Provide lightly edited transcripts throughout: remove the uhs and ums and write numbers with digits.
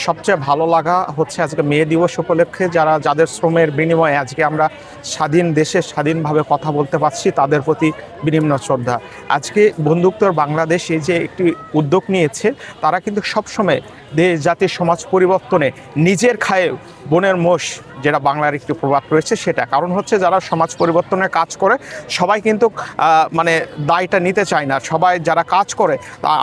সবচেয়ে ভালো লাগা হচ্ছে আজকে মে দিবস উপলক্ষে যাদের শ্রমের বিনিময়ে আজকে আমরা স্বাধীন দেশে স্বাধীনভাবে কথা বলতে পারছি, তাদের প্রতি বিনিম্ন শ্রদ্ধা। আজকে বন্ধুত্বর বাংলাদেশ এই যে একটি উদ্যোগ নিয়েছে, তারা কিন্তু সবসময় দেশ জাতির সমাজ পরিবর্তনে নিজের খায়ে বনের মোষ, যেটা বাংলার একটি প্রবাদ রয়েছে সেটা। কারণ হচ্ছে যারা সমাজ পরিবর্তনের কাজ করে সবাই কিন্তু মানে দায়টা নিতে চায় না। সবাই যারা কাজ করে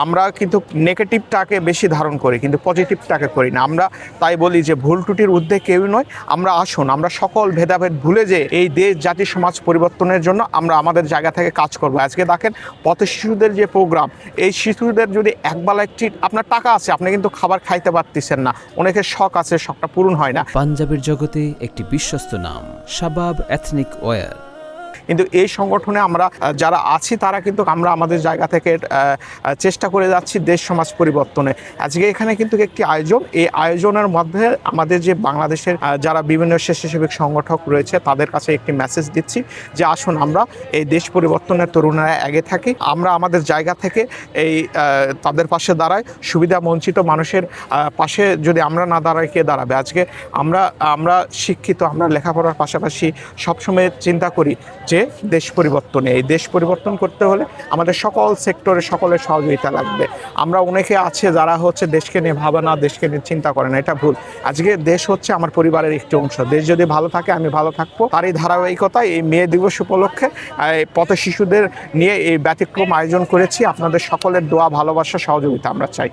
আমরা কিন্তু নেগেটিভটাকে বেশি ধারণ করি, কিন্তু পজিটিভটাকে করি না। আমরা তাই বলি যে ভুল ত্রুটির ঊর্ধ্বে কেউই নয়। আমরা আসুন, আমরা সকল ভেদাভেদ ভুলে যে এই দেশ জাতি সমাজ পরিবর্তনের জন্য আমরা আমাদের জায়গা থেকে কাজ করব। আজকে দেখেন পথ শিশুদের যে প্রোগ্রাম, এই শিশুদের যদি একবেলা একটি আপনার টাকা আছে, আপনি কিন্তু খাবার খাইতে পারতেছেন না, অনেকের শখ আছে, শখটা পূরণ হয় না। পাঞ্জাবের জগতে একটি বিশ্বস্ত নাম শাবাব এথনিক ওয়্যার। কিন্তু এই সংগঠনে আমরা যারা আছি তারা কিন্তু আমরা আমাদের জায়গা থেকে চেষ্টা করে যাচ্ছি দেশ সমাজ পরিবর্তনে। আজকে এখানে কিন্তু একটি আয়োজন, এই আয়োজনের মধ্যে আমাদের যে বাংলাদেশের যারা বিভিন্ন স্বেচ্ছাসেবী সংগঠক রয়েছে তাদের কাছে একটি মেসেজ দিচ্ছি যে আসুন আমরা এই দেশ পরিবর্তনের তরুণরা আগে থাকি, আমরা আমাদের জায়গা থেকে এই তাদের পাশে দাঁড়াই। সুবিধা বঞ্চিত মানুষের পাশে যদি আমরা না দাঁড়াই, কে দাঁড়াবে? আজকে আমরা শিক্ষিত, আমরা লেখাপড়ার পাশাপাশি সবসময় চিন্তা করি যে দেশ পরিবর্তনে, এই দেশ পরিবর্তন করতে হলে আমাদের সকল সেক্টরে সকলের সহযোগিতা লাগবে। আমরা অনেকে আছে যারা হচ্ছে দেশকে নিয়ে ভাবে না, দেশকে নিয়ে চিন্তা করে না, এটা ভুল। আজকে দেশ হচ্ছে আমার পরিবারের একটি অংশ। দেশ যদি ভালো থাকে আমি ভালো থাকবো। তারই ধারাবাহিকতায় এই মে দিবস উপলক্ষে পথ শিশুদের নিয়ে এই ব্যতিক্রম আয়োজন করেছি। আপনাদের সকলের দোয়া, ভালোবাসা, সহযোগিতা আমরা চাই।